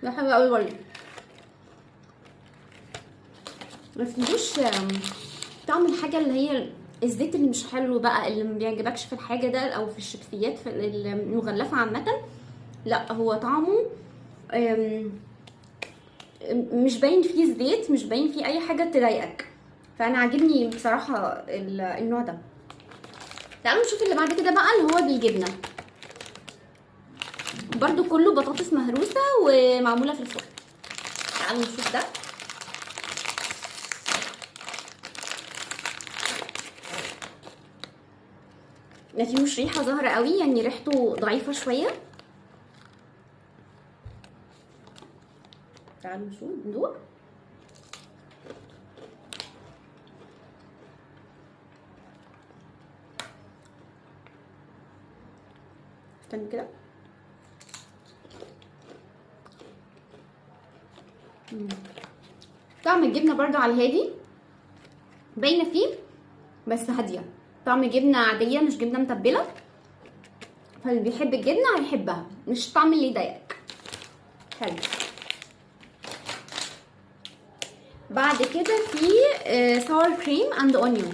ده حلو قوي برضه. ما فيهوش طعم الحاجه اللي هي الزيت اللي مش حلو بقى، اللي ما بيعجبكش في الحاجه ده او في الشيبسيات في المغلفه عامه. لا هو طعمه مش باين فيه زيت، مش باين فيه اي حاجه تضايقك، فانا عاجبني بصراحه النوع ده. تعالوا نشوف اللي بعد كده بقى اللي هو بالجبنه، برضو كله بطاطس مهروسه ومعموله في الفرن. تعالوا نشوف ده. ما فيهوش ريحه ظاهره قوي، يعني ريحته ضعيفه شويه. تعالوا نشوف ندوق. استنى كده. طعم الجبنه برضو على الهادي، باينه فيه بس هاديه. طعم جبنه عاديه مش جبنه متبله، فاللي بيحب الجبنه هيحبها، مش طعم اللي يضايقك. حلو. بعد كده في ساور كريم اند اونيون،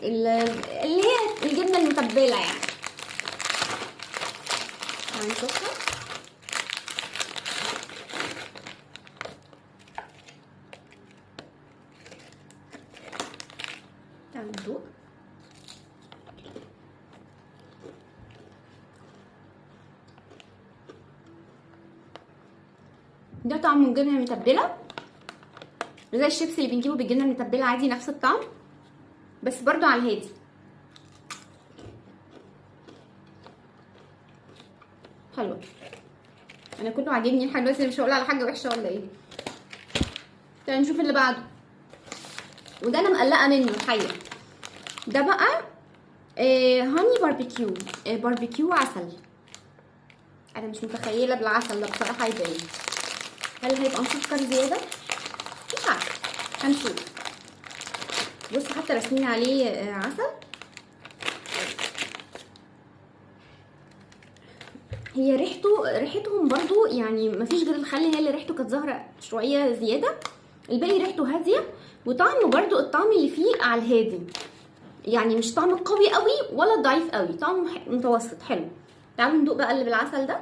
اللي هي الجبنه المتبله يعني. هنشوفها. تعالوا ندوق. ده طعم الجبنه المتبله، زي الشيبس اللي بنجيبه بالجبنه المتبله عادي، نفس الطعم بس برضو على الهادي. حلوه. انا كله عاجبني لحد دلوقتي، مش هقول على حاجه وحشه ولا ايه. تعالوا نشوف اللي بعده، وده انا مقلقه منه الحقيقه. ده بقى هاني باربيكيو، باربيكيو عسل. انا مش متخيله بالعسل ده بصراحه هيبقى ايه. هل هيبقى مسكر زياده؟ مش عارفه، هنشوف. بصوا حتى راسمين عليه عسل. هي ريحتهم برضو يعني مفيش غير الخل هي اللي ريحته كانت ظاهره شويه زياده، الباقي ريحته هاديه، وطعمه برضو الطعم اللي فيه على الهادي، يعني مش طعم قوي قوي ولا ضعيف قوي، طعمه متوسط حلو. تعالوا ندوق بقى اللي بالعسل ده.